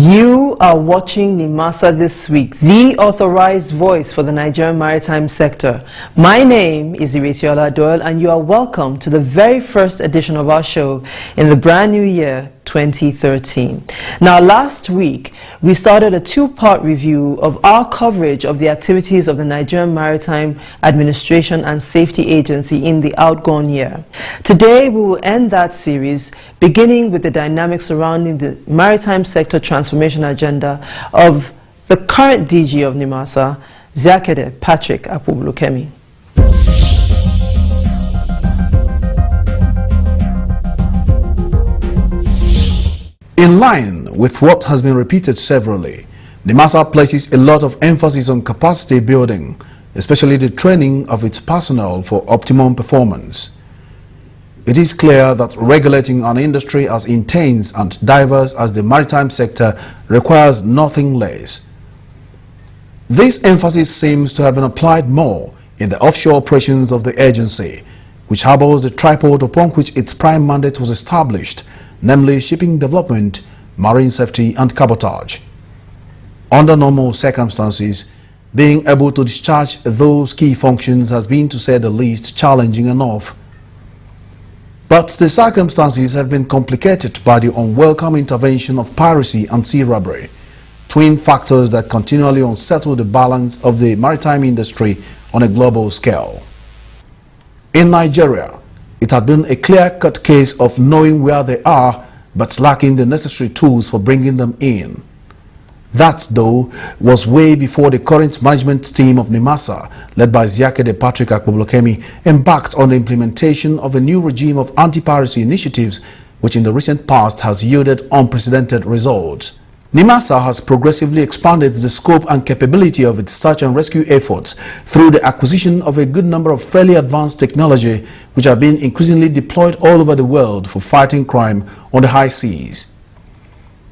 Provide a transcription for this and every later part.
You are watching Nimasa This Week, the authorized voice for the Nigerian maritime sector. My name is Iretiola Doyle, and you are welcome to the very first edition of our show in the brand new year 2013. Now, last week, we started a two-part review of our coverage of the activities of the Nigerian Maritime Administration and Safety Agency in the outgone year. Today, we will end that series, beginning with the dynamics surrounding the maritime sector transformation agenda of the current DG of Nimasa, Ziakede Patrick Akpobulukemi. In line with what has been repeated severally, Nimasa places a lot of emphasis on capacity building, especially the training of its personnel for optimum performance. It is clear that regulating an industry as intense and diverse as the maritime sector requires nothing less. This emphasis seems to have been applied more in the offshore operations of the agency, which harbors the tripod upon which its prime mandate was established, namely shipping development, marine safety and cabotage. Under normal circumstances, being able to discharge those key functions has been, to say the least, challenging enough. But the circumstances have been complicated by the unwelcome intervention of piracy and sea robbery, twin factors that continually unsettle the balance of the maritime industry on a global scale. In Nigeria, it had been a clear-cut case of knowing where they are but lacking the necessary tools for bringing them in. That, though, was way before the current management team of Nimasa, led by Ziakede Patrick Akpobulukemi, embarked on the implementation of a new regime of anti-piracy initiatives, which in the recent past has yielded unprecedented results. Nimasa has progressively expanded the scope and capability of its search and rescue efforts through the acquisition of a good number of fairly advanced technology which are being increasingly deployed all over the world for fighting crime on the high seas.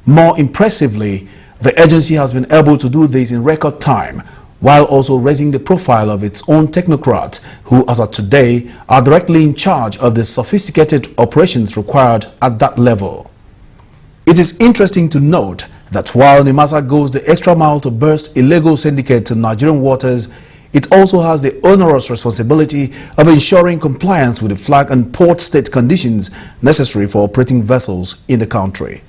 More impressively, the agency has been able to do this in record time, while also raising the profile of its own technocrats who, as of today, are directly in charge of the sophisticated operations required at that level. It is interesting to note that while Nimasa goes the extra mile to burst illegal syndicates in Nigerian waters, it also has the onerous responsibility of ensuring compliance with the flag and port state conditions necessary for operating vessels in the country.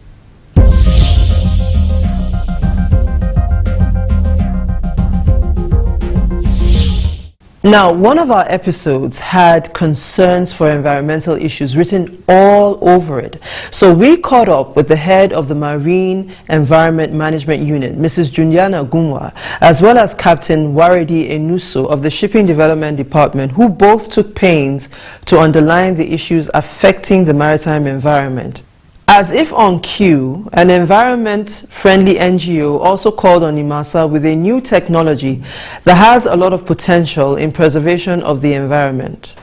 Now, one of our episodes had concerns for environmental issues written all over it. So we caught up with the head of the Marine Environment Management Unit, Mrs. Juliana Gunwa, as well as Captain Waredi Enuso of the Shipping Development Department, who both took pains to underline the issues affecting the maritime environment. As if on cue, an environment-friendly NGO also called on Nimasa with a new technology that has a lot of potential in preservation of the environment.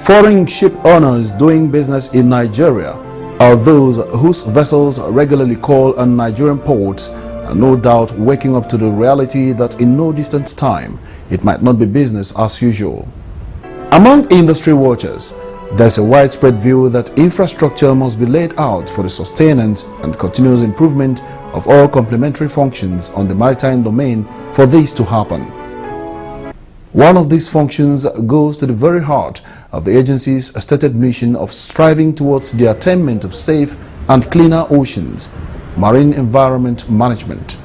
Foreign ship owners doing business in Nigeria are those whose vessels regularly call on Nigerian ports, and no doubt waking up to the reality that in no distant time it might not be business as usual. Among industry watchers, there is a widespread view that infrastructure must be laid out for the sustenance and continuous improvement of all complementary functions on the maritime domain for this to happen. One of these functions goes to the very heart of the agency's stated mission of striving towards the attainment of safe and cleaner oceans, marine environment management.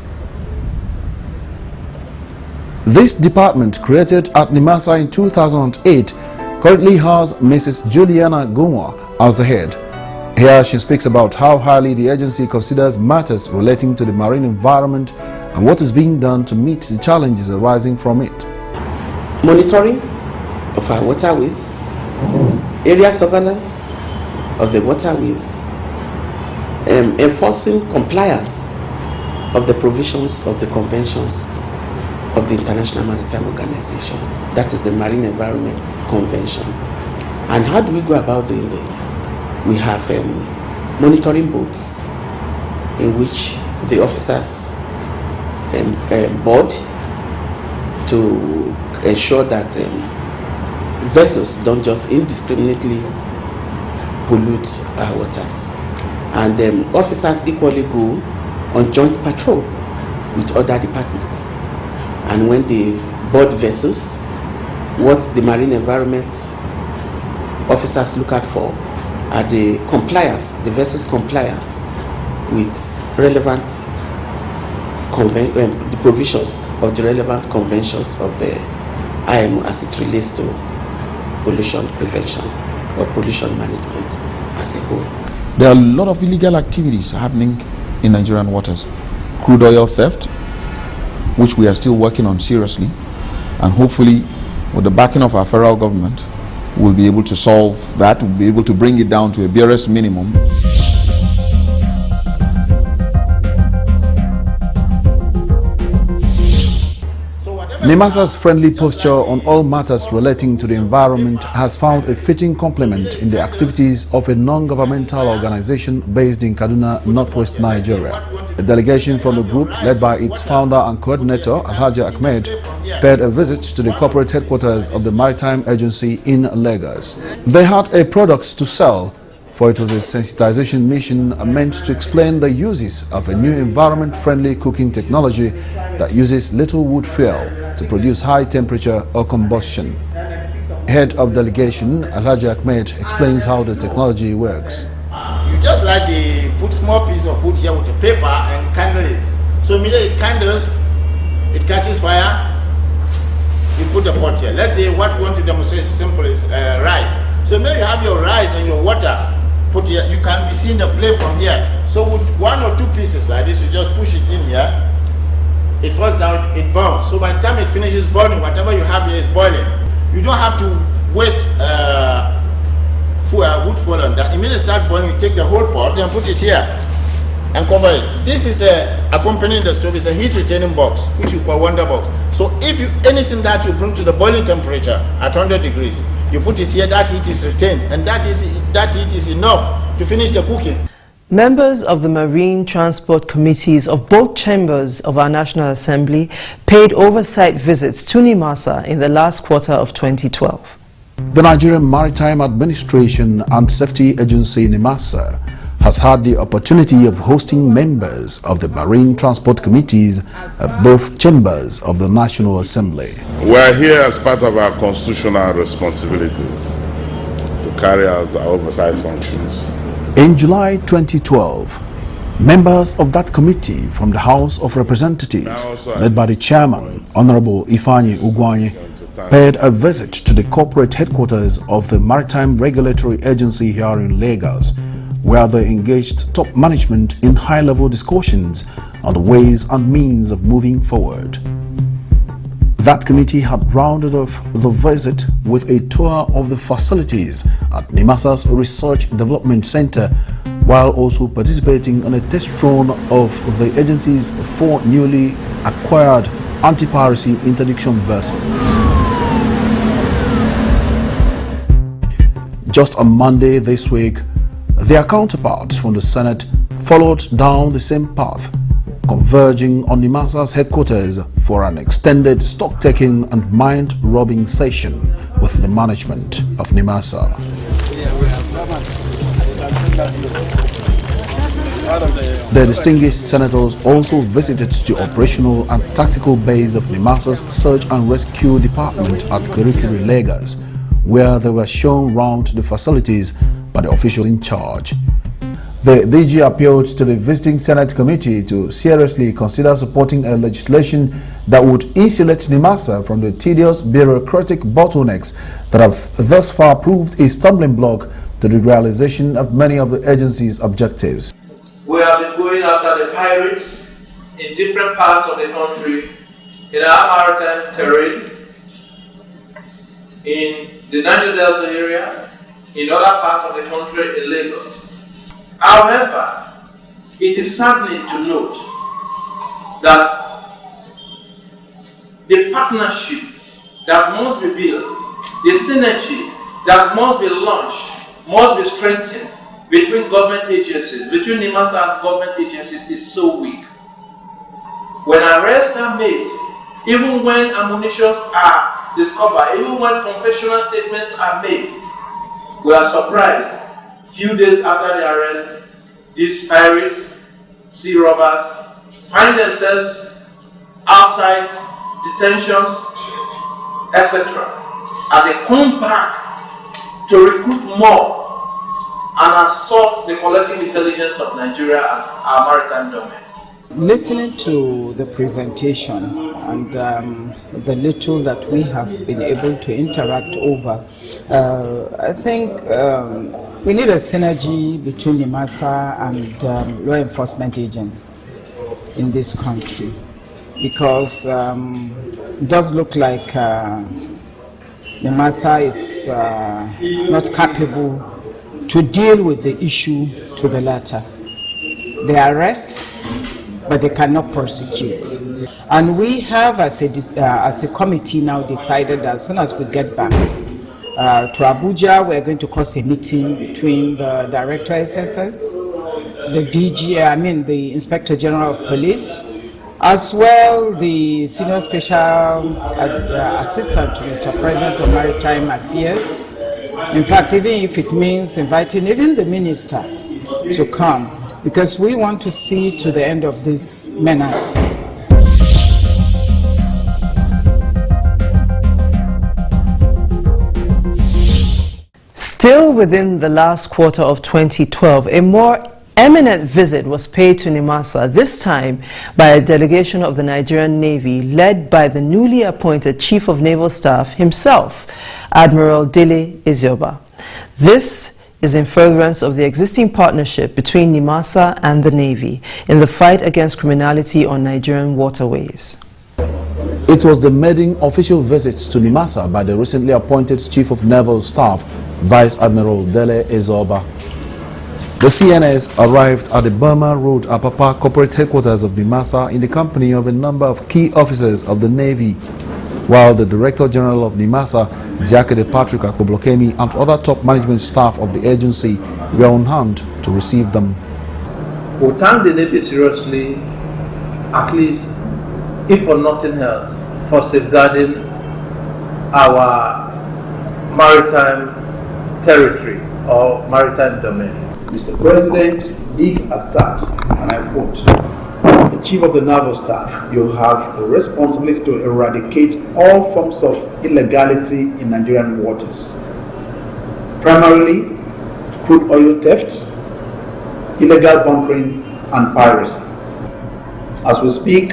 This department, created at Nimasa in 2008, currently has Mrs. Juliana Gunwa as the head. Here she speaks about how highly the agency considers matters relating to the marine environment and what is being done to meet the challenges arising from it. Monitoring of our waterways, area surveillance of the waterways, enforcing compliance of the provisions of the conventions of the International Maritime Organization, that is the Marine Environment Convention. And how do we go about doing that? We have monitoring boats in which the officers board to ensure that vessels don't just indiscriminately pollute our waters. And officers equally go on joint patrol with other departments. And when they board vessels, what the marine environment officers look out for are the vessel's compliance with relevant the provisions of the relevant conventions of the IMO as it relates to pollution prevention or pollution management as a whole. There are a lot of illegal activities happening in Nigerian waters. Crude oil theft, which we are still working on seriously, and hopefully with the backing of our federal government, we'll be able to solve that, we'll be able to bring it down to a barest minimum. Nimasa's friendly posture on all matters relating to the environment has found a fitting complement in the activities of a non-governmental organization based in Kaduna, northwest Nigeria. A delegation from the group, led by its founder and coordinator, Alhaji Ahmed, paid a visit to the corporate headquarters of the Maritime Agency in Lagos. They had a product to sell, for it was a sensitization mission meant to explain the uses of a new environment-friendly cooking technology that uses little wood fuel to produce high temperature or combustion. Head of delegation, Alhaji Ahmed, explains how the technology works. You just like to put small piece of wood here with a paper and candle it. So immediately it candles, it catches fire, you put the pot here. Let's say what we want to demonstrate is simple is rice. So maybe you have your rice and your water put here, you can be seeing the flame from here. So with one or two pieces like this, you just push it in here, it falls down, it burns. So by the time it finishes burning, whatever you have here is boiling. You don't have to waste wood fuel on that. Immediately start burning, you take the whole pot and put it here and cover it. This is accompanying the stove, is a heat retaining box, which you call wonder box. So if anything that you bring to the boiling temperature at 100 degrees, you put it here, that heat is retained, and that heat is enough to finish the cooking. Members of the Marine Transport Committees of both chambers of our National Assembly paid oversight visits to Nimasa in the last quarter of 2012. The Nigerian Maritime Administration and Safety Agency Nimasa has had the opportunity of hosting members of the Marine Transport Committees of both chambers of the National Assembly. We are here as part of our constitutional responsibilities to carry out our oversight functions. In July 2012, members of that committee from the House of Representatives, led by the chairman, Honorable Ifeanyi Ugwuanyi, paid a visit to the corporate headquarters of the Maritime Regulatory Agency here in Lagos, where they engaged top management in high-level discussions on the ways and means of moving forward. That committee had rounded off the visit with a tour of the facilities at Nimasa's Research Development Center, while also participating in a test run of the agency's 4 newly acquired anti-piracy interdiction vessels. Just on Monday this week, their counterparts from the Senate followed down the same path, converging on Nimasa's headquarters for an extended stock-taking and mind-rubbing session with the management of Nimasa. The distinguished senators also visited the operational and tactical base of Nimasa's Search and Rescue Department at Kirikiri, Lagos, where they were shown round the facilities by the officials in charge. The DG appealed to the visiting Senate committee to seriously consider supporting a legislation that would insulate Nimasa from the tedious bureaucratic bottlenecks that have thus far proved a stumbling block to the realization of many of the agency's objectives. We have been going after the pirates in different parts of the country, in our maritime terrain, in the Niger Delta area, in other parts of the country, in Lagos. However, it is saddening to note that the partnership that must be built, the synergy that must be launched, must be strengthened between government agencies, between Nimasa and government agencies is so weak. When arrests are made, even when ammunitions are discovered, even when confessional statements are made, we are surprised. Few days after the arrest, these pirates, sea robbers, find themselves outside detentions, etc. And they come back to recruit more and assault the collective intelligence of Nigeria and our maritime domain. Listening to the presentation and the little that we have been able to interact over, I think we need a synergy between Nimasa and law enforcement agents in this country, because it does look like Nimasa is not capable to deal with the issue to the latter. They arrest, but they cannot prosecute. And we have, as a committee now, decided that as soon as we get back to Abuja, we're going to cause a meeting between the Director SSS, the DG, the Inspector General of Police, as well the Senior Special Assistant to Mr. President of Maritime Affairs. In fact, even if it means inviting even the Minister to come, because we want to see to the end of this menace. Still within the last quarter of 2012, a more eminent visit was paid to Nimasa, this time by a delegation of the Nigerian Navy led by the newly appointed Chief of Naval Staff himself, Admiral Dele Ezioba. This is in furtherance of the existing partnership between Nimasa and the Navy in the fight against criminality on Nigerian waterways. It was the maiden official visit to Nimasa by the recently appointed Chief of Naval Staff, Vice Admiral Dele Ezioba. The CNS arrived at the Burma Road Apapa corporate headquarters of Nimasa in the company of a number of key officers of the Navy, while the Director General of Nimasa, Ziakede Patrick Akoblokemi, and other top management staff of the agency were on hand to receive them. We thank the Navy seriously, at least, if for nothing else, for safeguarding our maritime territory or maritime domain. Mr. President, big asset, and I quote, the Chief of the Naval Staff, you have a responsibility to eradicate all forms of illegality in Nigerian waters. Primarily, crude oil theft, illegal bunkering, and piracy. As we speak,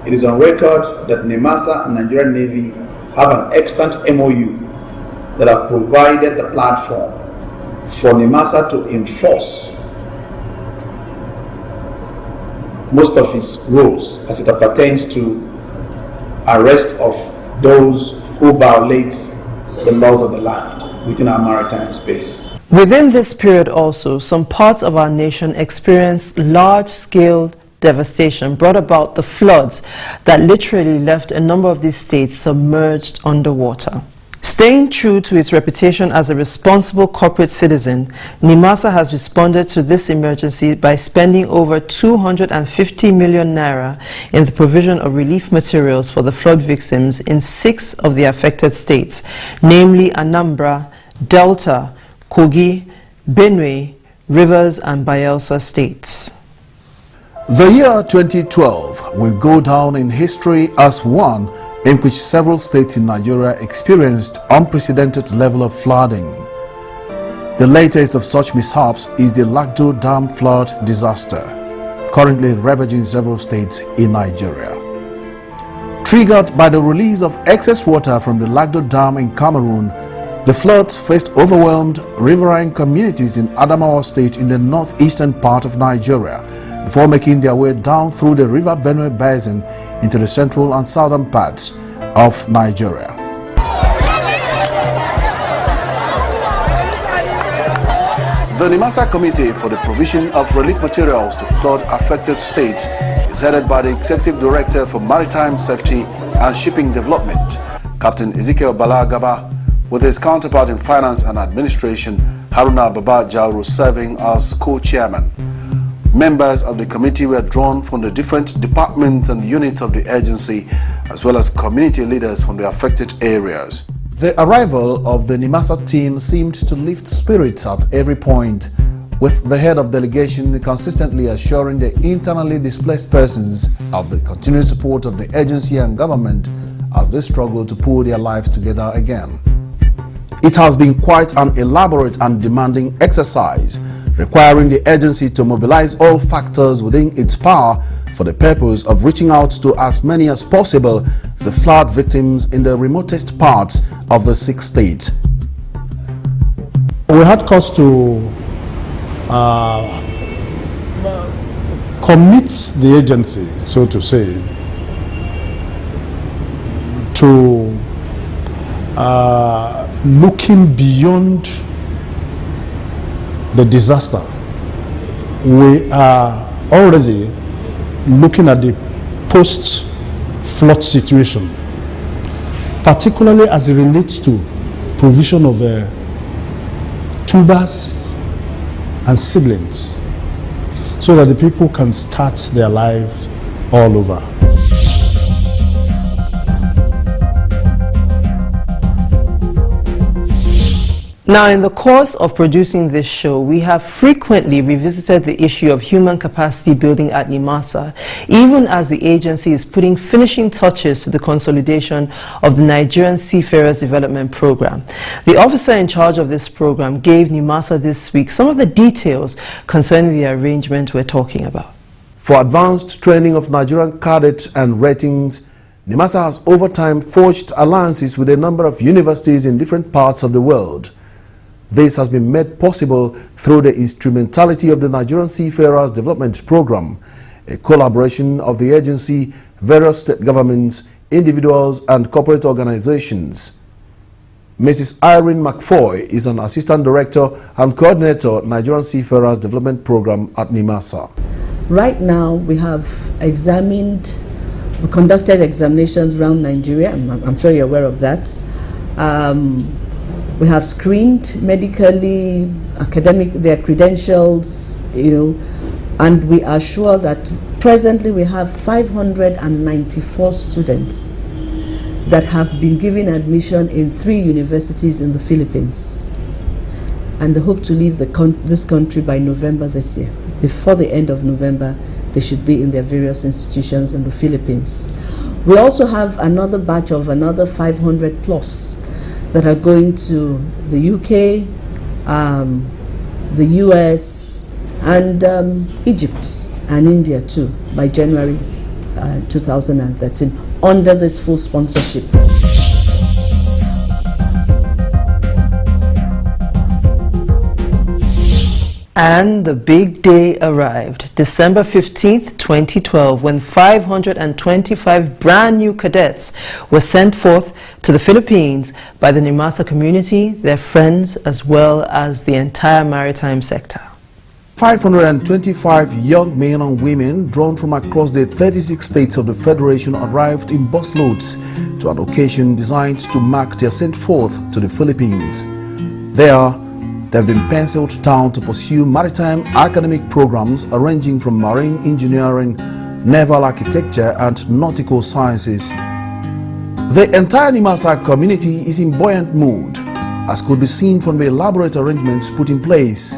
it is on record that Nimasa and Nigerian Navy have an extant MOU that have provided the platform for Nimasa to enforce most of its rules as it pertains to arrest of those who violate the laws of the land within our maritime space. Within this period also, some parts of our nation experienced large-scale devastation brought about the floods that literally left a number of these states submerged underwater. Staying true to its reputation as a responsible corporate citizen, Nimasa has responded to this emergency by spending over 250 million naira in the provision of relief materials for the flood victims in 6 of the affected states, namely Anambra, Delta, Kogi, Benue, Rivers and Bayelsa states. The year 2012 will go down in history as one in which several states in Nigeria experienced unprecedented level of flooding. The latest of such mishaps is the Lagdo Dam flood disaster, currently ravaging several states in Nigeria. Triggered by the release of excess water from the Lagdo Dam in Cameroon, the floods faced overwhelmed riverine communities in Adamawa State in the northeastern part of Nigeria, before making their way down through the River Benue Basin into the central and southern parts of Nigeria. The Nimasa Committee for the Provision of Relief Materials to Flood-Affected States is headed by the Executive Director for Maritime Safety and Shipping Development, Captain Ezekiel Balagaba, with his counterpart in Finance and Administration, Haruna Baba Jauru, serving as co-chairman. Members of the committee were drawn from the different departments and units of the agency, as well as community leaders from the affected areas. The arrival of the Nimasa team seemed to lift spirits at every point, with the head of delegation consistently assuring the internally displaced persons of the continued support of the agency and government as they struggle to pull their lives together again. It has been quite an elaborate and demanding exercise, requiring the agency to mobilize all factors within its power for the purpose of reaching out to as many as possible the flood victims in the remotest parts of the 6 states. We had cause to commit the agency, so to say, to looking beyond the disaster. We are already looking at the post-flood situation, particularly as it relates to provision of tubers and siblings, so that the people can start their lives all over. Now, in the course of producing this show, we have frequently revisited the issue of human capacity building at Nimasa, even as the agency is putting finishing touches to the consolidation of the Nigerian Seafarers Development Program. The officer in charge of this program gave Nimasa this week some of the details concerning the arrangement we're talking about. For advanced training of Nigerian cadets and ratings, Nimasa has over time forged alliances with a number of universities in different parts of the world. This has been made possible through the instrumentality of the Nigerian Seafarers Development Program, a collaboration of the agency, various state governments, individuals and corporate organizations. Mrs. Irene McFoy is an assistant director and coordinator Nigerian Seafarers Development Program at Nimasa. Right now we have conducted examinations around Nigeria. I'm sure you're aware of that. We have screened medically, academic, their credentials, and we are sure that presently we have 594 students that have been given admission in 3 universities in the Philippines. And they hope to leave this country by November this year. Before the end of November, they should be in their various institutions in the Philippines. We also have another batch of another 500 plus that are going to the UK, the US, and Egypt and India too by January 2013 under this full sponsorship. And the big day arrived, December 15th, 2012, when 525 brand new cadets were sent forth to the Philippines by the Nimasa community, their friends, as well as the entire maritime sector. 525 young men and women drawn from across the 36 states of the Federation arrived in busloads to an occasion designed to mark their sent forth to the Philippines. There, they've been penciled down to pursue maritime academic programs ranging from marine engineering, naval architecture and nautical sciences. The entire Nimasa community is in buoyant mood, as could be seen from the elaborate arrangements put in place.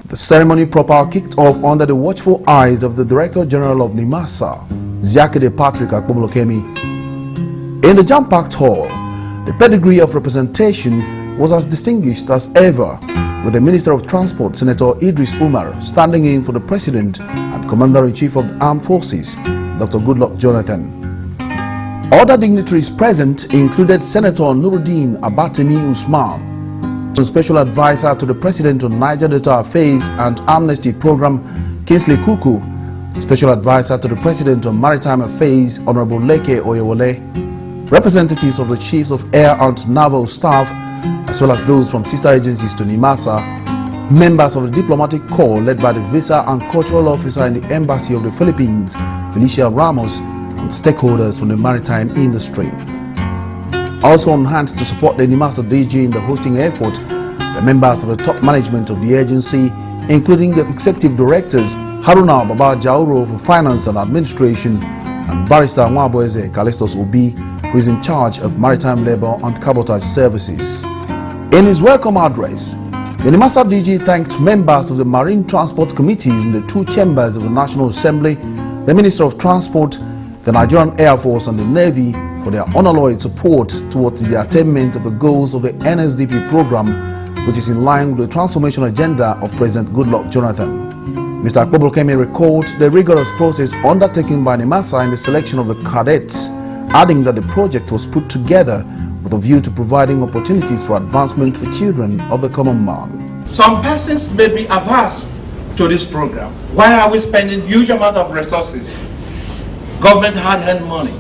The ceremony proper kicked off under the watchful eyes of the Director General of Nimasa, Ziakide Patrick Akpobolokemi. In the jam-packed hall, the pedigree of representation was as distinguished as ever, with the Minister of Transport, Senator Idris Umar, standing in for the President and Commander-in-Chief of the Armed Forces, Dr. Goodluck Jonathan. Other dignitaries present included Senator Nuruddin Abatemi Usman, Special Advisor to the President on Niger Delta Affairs and Amnesty Program, Kingsley Kuku, Special Advisor to the President on Maritime Affairs, Honorable Leke Oyewole, representatives of the Chiefs of Air and Naval Staff, as well as those from sister agencies to Nimasa, members of the Diplomatic Corps led by the Visa and Cultural Officer in the Embassy of the Philippines, Felicia Ramos, and stakeholders from the maritime industry. Also on hand to support the Nimasa DG in the hosting effort, the members of the top management of the agency, including the executive directors Haruna Baba Jauro for Finance and Administration and Barrister Nwaboeze Callistus Obi, who is in charge of maritime labor and cabotage services. In his welcome address, The Nimasa DG thanked members of the Marine Transport Committees in the two chambers of the National Assembly, the Minister of Transport, the Nigerian Air Force and the Navy for their unalloyed support towards the attainment of the goals of the NSDP program, which is in line with the transformation agenda of President Goodluck Jonathan. Mr. Corporateman recalled the rigorous process undertaken by Nimasa in the selection of the cadets, adding that the project was put together with a view to providing opportunities for advancement for children of the common man. Some persons may be averse to this program. Why are we spending huge amount of resources, government hard-earned money,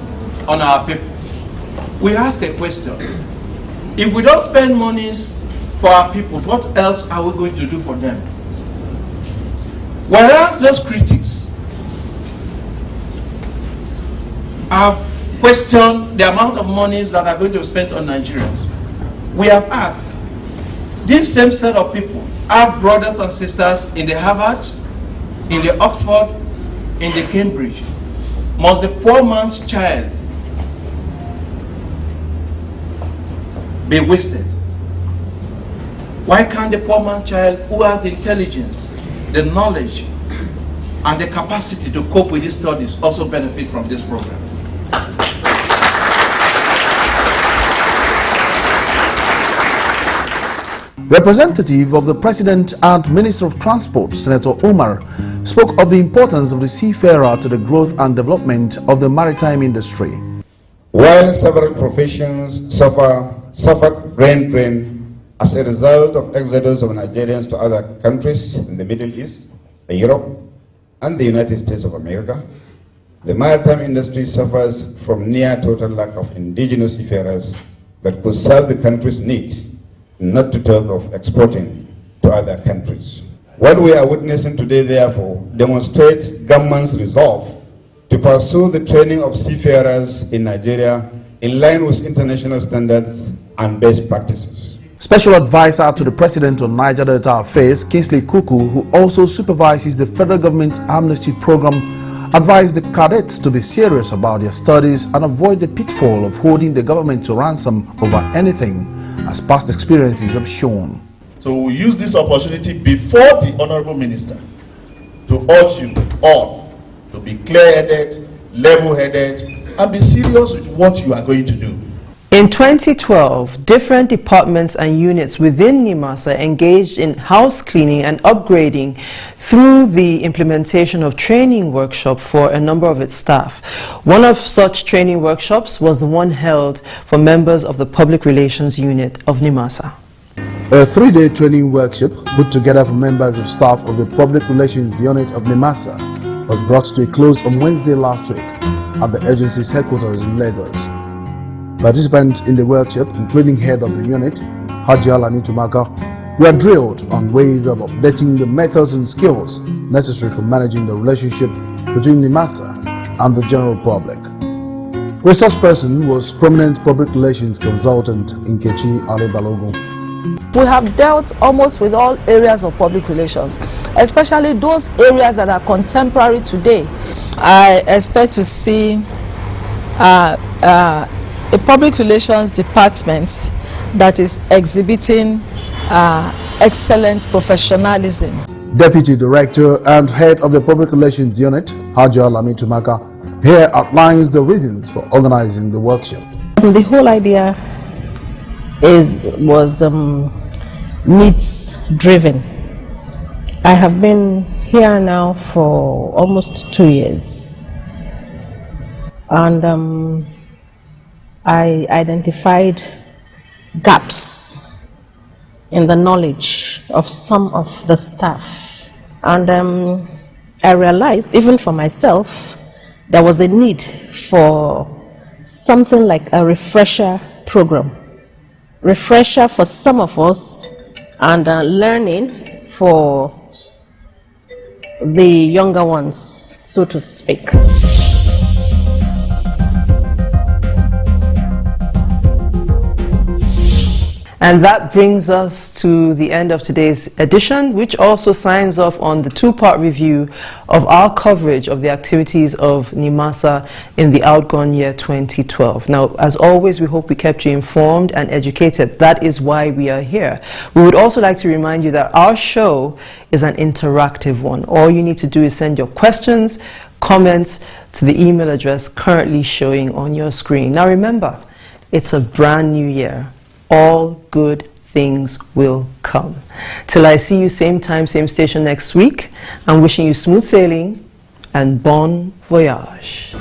on our people? We ask a question. If we don't spend monies for our people, what else are we going to do for them? Whereas those critics have questioned the amount of monies that are going to be spent on Nigerians, we have asked, this same set of people have brothers and sisters in the Harvards, in the Oxford, in the Cambridge. Must the poor man's child be wasted? Why can't the poor man's child who has the intelligence, the knowledge, and the capacity to cope with these studies also benefit from this program? Representative of the President and Minister of Transport, Senator Umar, spoke of the importance of the seafarer to the growth and development of the maritime industry. While several professions suffered brain drain as a result of exodus of Nigerians to other countries in the Middle East, Europe, and the United States of America, the maritime industry suffers from near total lack of indigenous seafarers that could serve the country's needs, not to talk of exporting to other countries. What we are witnessing today, therefore, demonstrates government's resolve to pursue the training of seafarers in Nigeria in line with international standards and best practices. Special advisor to the President on Niger Delta Affairs, Kingsley Kuku, who also supervises the federal government's amnesty program, advised the cadets to be serious about their studies and avoid the pitfall of holding the government to ransom over anything, as past experiences have shown. So we use this opportunity before the Honorable Minister to urge you all to be clear-headed, level-headed, and be serious with what you are going to do. In 2012, different departments and units within Nimasa engaged in house cleaning and upgrading through the implementation of training workshops for a number of its staff. One of such training workshops was the one held for members of the Public Relations Unit of Nimasa. A three-day training workshop put together for members of staff of the Public Relations Unit of Nimasa was brought to a close on Wednesday last week at the agency's headquarters in Lagos. Participants in the workshop, including head of the unit, Haji Alami Tumaka, were drilled on ways of updating the methods and skills necessary for managing the relationship between Nimasa and the general public. Resource person was prominent public relations consultant Nkechi Ali Balogun. We have dealt almost with all areas of public relations, especially those areas that are contemporary today. I expect to see a public relations department that is exhibiting excellent professionalism. Deputy Director and Head of the Public Relations Unit, Haji Alami Tumaka, here outlines the reasons for organizing the workshop. The whole idea was needs driven. I have been here now for almost 2 years, and I identified gaps in the knowledge of some of the staff, and I realized, even for myself, there was a need for something like a refresher program. Refresher for some of us, and learning for the younger ones, so to speak. And that brings us to the end of today's edition, which also signs off on the two-part review of our coverage of the activities of Nimasa in the outgone year 2012. Now, as always, we hope we kept you informed and educated. That is why we are here. We would also like to remind you that our show is an interactive one. All you need to do is send your questions, comments to the email address currently showing on your screen. Now remember, it's a brand new year. All good things will come. Till I see you same time, same station next week, I'm wishing you smooth sailing and bon voyage.